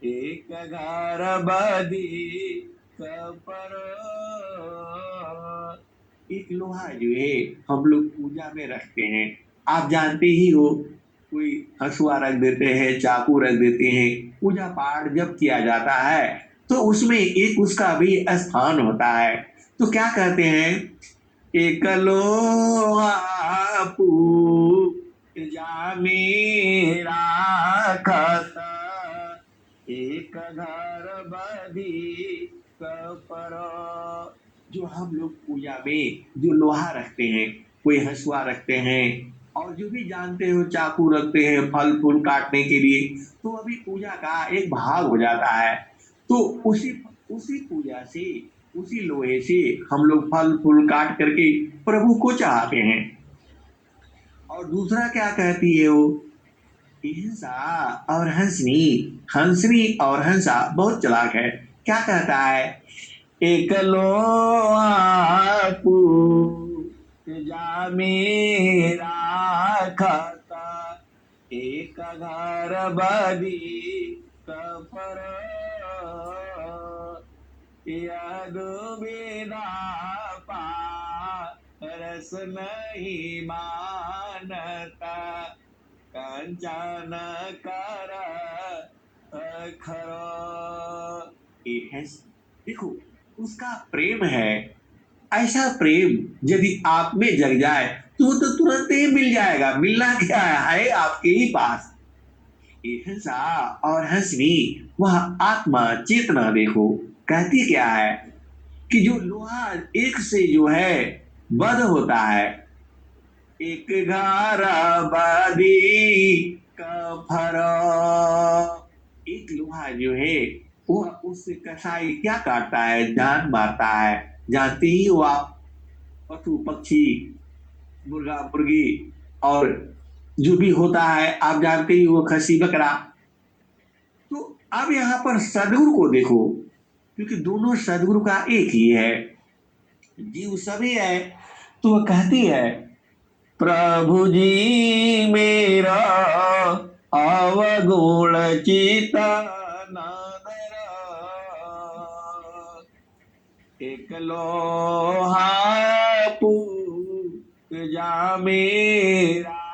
Speaker 2: एक घर बदी पर। एक लोहा जो है हम लोग पूजा में रखते हैं, आप जानते ही हो, कोई हसुआ रख देते हैं, चाकू रख देते हैं, पूजा पाठ जब किया जाता है तो उसमें एक उसका भी स्थान होता है। तो क्या कहते हैं, एक लोहा पूजा मेरा खाता, एक घर बदी पर। जो हम लोग पूजा में जो लोहा रखते हैं, कोई हसुआ रखते हैं, और जो भी जानते हो चाकू रखते हैं फल फूल काटने के लिए, तो अभी पूजा का एक भाग हो जाता है। तो उसी उसी पूजा से, उसी लोहे से हम लोग फल फूल काट करके प्रभु को चढ़ाते हैं। और दूसरा क्या कहती है वो, हिंसा और हंसनी, हंसनी और हंसा बहुत चालाक है। क्या कहता है, एक लोहा पूजा मेरा खाता, एक घर बदी पर। यद विदा रस नहीं मानता कंचन कर खरो। देखो उसका प्रेम है, ऐसा प्रेम यदि आप में जग जाए तो तुरंत ही मिल जाएगा। मिलना क्या है आपके ही पास। हिंसा और हंसनी वह आत्मा चेतना देखो कहती क्या है, कि जो लोहा एक से जो है बद होता है, एक घर बदी कफर। एक लोहा जो है वो उससे कसाई क्या काटता है, जान मारता है। जानते ही हो आप, पशु पक्षी मुर्गा मुर्गी और जो भी होता है आप जानते ही हो, खसी बकरा। तो अब यहाँ पर सदगुरु को देखो, क्योंकि दोनों सदगुरु का एक ही है, जीव सभी है। तो वह कहती है, प्रभु जी मेरा अवगुण चितन धरा, एक लोहा पूजा मेरा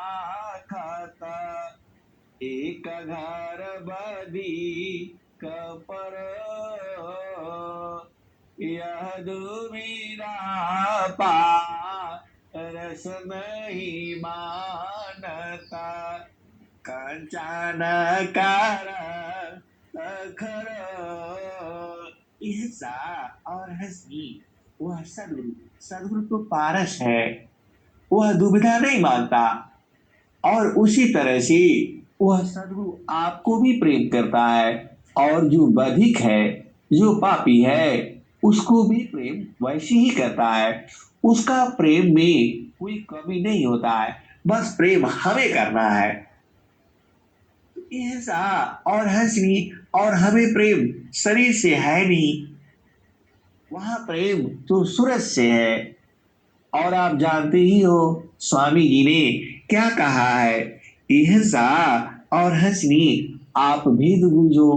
Speaker 2: दुविधा पारस नहीं मानता, कंचन कर खर। ऐसा और हंसी वह सदगुरु, सदगुरु तो पारस है, वह दुविधा नहीं मानता। और उसी तरह से वह सदगुरु आपको भी प्रेम करता है, और जो बधिक है, जो पापी है, उसको भी प्रेम वैसे ही करता है। उसका प्रेम में कोई कमी नहीं होता है, बस प्रेम हमें करना है। ऐसा और हंसनी, और हमें प्रेम शरीर से है नहीं, वहां प्रेम तो सूरज से है। और आप जानते ही हो स्वामी जी ने क्या कहा है, ऐसा और हंसनी आप भेद बूझो,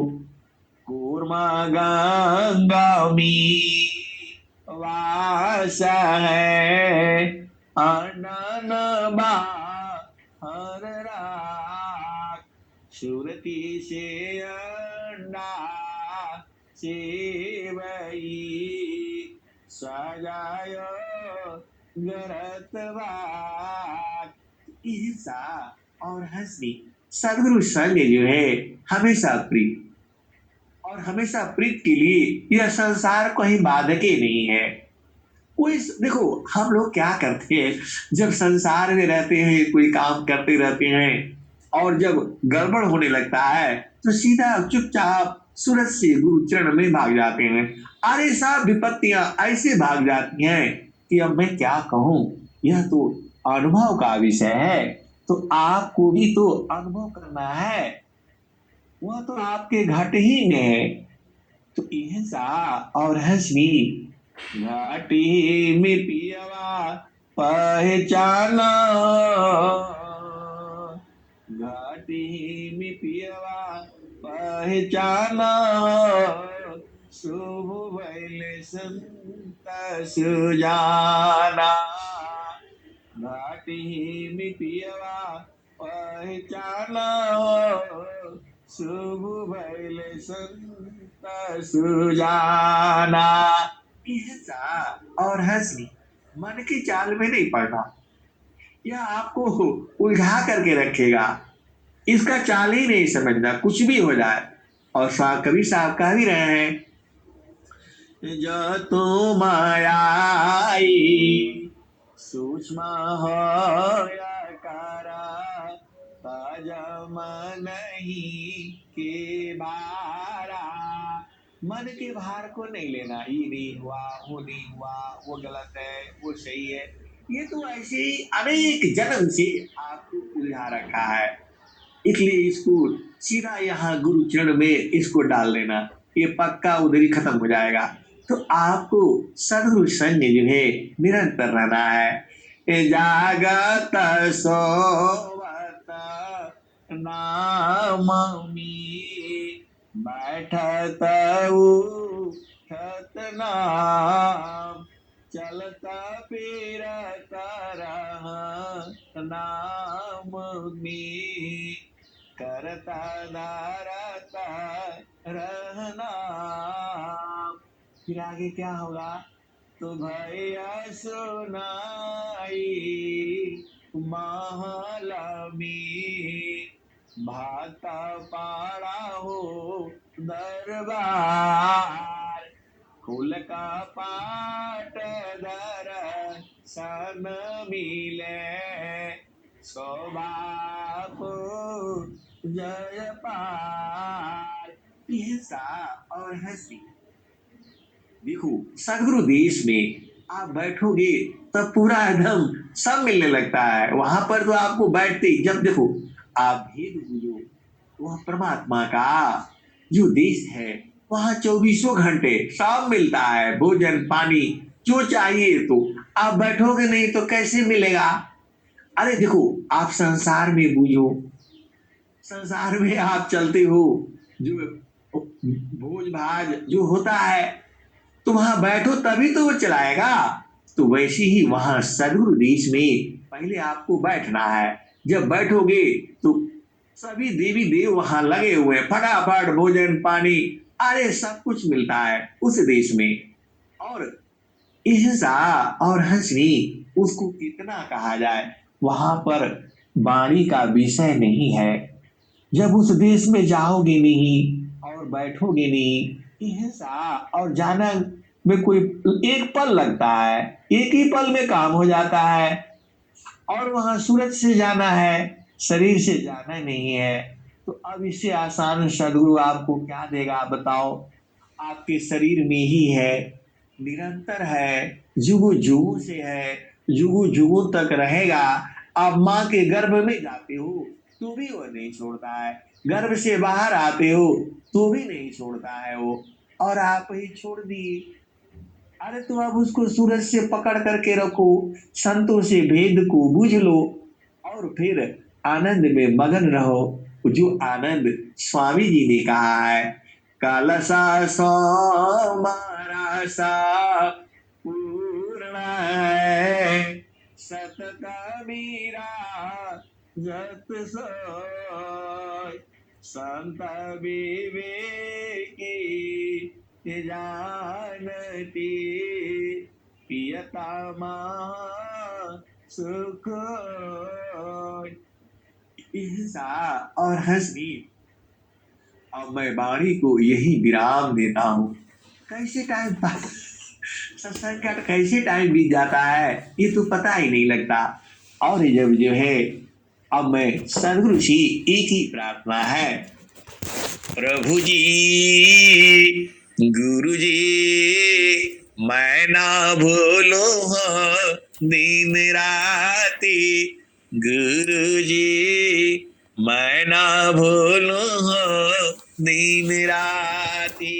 Speaker 2: कूर्मा गंगा में वास है, अनन बाहर रात, सुरती से अंडा सेवई, सजायो गरत बात। ऐसा और हंसनी सदगुरु संग जो है हमेशा प्रीत, और हमेशा प्रीत के लिए यह संसार कहीं बाधक ही नहीं है। कोई देखो, हम लोग क्या करते हैं, जब संसार में रहते हैं कोई काम करते रहते हैं, और जब गड़बड़ होने लगता है तो सीधा चुपचाप सूरज से गुरु चरण में भाग जाते हैं। अरे सब विपत्तियां ऐसे भाग जाती हैं कि अब मैं क्या कहूं, यह तो अनुभव का विषय है। तो आपको भी तो अनुभव करना है, वह तो आपके घट ही में है। तो ऐसा और हंसनी घाटी में पियवा पहचाना, घाटी में पियवा पहचाना, शुभ बैल संत सुजाना, घाटी में पियवा पहचाना, शुभ बैल संत सुजाना। ऐसा और हंसनी मन की चाल में नहीं पड़ना, यह आपको उलझा करके रखेगा, इसका चाल ही नहीं समझना, कुछ भी हो जाए। और कवि साहब कह भी रहे हैं, जो तुम आई सूक्ष्म हो नहीं के बारा, मन के भार को नहीं लेना, ये नहीं हुआ, वो नहीं हुआ, वो गलत है, वो सही है। ये तो ऐसे ही अनेक जन्म से आपको उलझा रखा है, इसलिए इसको सीधा यहाँ गुरु चरण में इसको डाल देना, ये पक्का उधर ही खत्म हो जाएगा। तो आपको सदगुरु संग जो है निरंतर रहना है। जागत सोवत नाम में, बैठत उठत नाम, चलता फिरत रह नाम में, करता धरता रहना। फिर आगे क्या होगा, तो भैया सुनाई महल में, भाता पाड़ा हो दरबार, फूल का पाट दर सन मिले, सौभाप जय पार। ऐसा और हंसी, देखो सदगुरु देश में आप बैठोगे तब पूरा एकदम सब मिलने लगता है। वहां पर तो आपको बैठते ही, जब देखो आप भेद बुझो, वह परमात्मा का जो देश है, वहां 24 घंटे सब मिलता है, भोजन पानी जो चाहिए। तो आप बैठोगे नहीं तो कैसे मिलेगा। अरे देखो, आप संसार में बूझो, संसार में आप चलते हो, जो भोज भाज जो होता है, तो वहां बैठो तभी तो वो चलाएगा। तो वैसे ही वहां सदगुरु देश में पहले आपको बैठना है। जब बैठोगे तो सभी देवी देव वहां लगे हुए, फटाफट भोजन पानी, अरे सब कुछ मिलता है उस देश में। और ईर्षा और हंसनी उसको कितना कहा जाए, वहां पर वाणी का विषय नहीं है। जब उस देश में जाओगे नहीं और बैठोगे नहीं, ईर्षा और जाना में कोई एक पल लगता है, एक ही पल में काम हो जाता है। और वहां सूरज से जाना है, शरीर से जाना नहीं है। तो अब इससे आसान सदगुरु आपको क्या देगा बताओ। आपके शरीर में ही है, निरंतर है, जुगु जुगु से है, जुगु जुगु तक रहेगा। आप माँ के गर्भ में जाते हो तो भी वो नहीं छोड़ता है, गर्भ से बाहर आते हो तो भी नहीं छोड़ता है वो। और आप ही छोड़ दिए। अरे तो अब उसको सूरज से पकड़ करके रखो, संतों से भेद को बूझ लो और फिर आनंद में मगन रहो। जो आनंद स्वामी जी ने कहा है, कलसा सो मारा पूर्ण है, सतत मीरा जत सोय, संत विवेकी जानती, पियता माँ सुख। ईर्षा और हंसनी। अब मैं वाणी को यही विराम देता हूँ। कैसे टाइम पास, सत्संग का कैसे टाइम बीत जाता है ये तो पता ही नहीं लगता। और जब जो है, अब मैं सदगुरु जी एक ही प्रार्थना है, प्रभु जी गुरु जी मैं ना भूलूं दिन राती, गुरु जी मैं ना भूलूं दिन राती।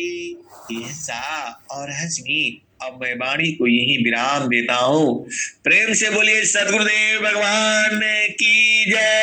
Speaker 2: ईर्षा और हंसनी। अब मैं वाणी को यही विराम देता हूँ। प्रेम से बोलिए सदगुरुदेव भगवान की जय।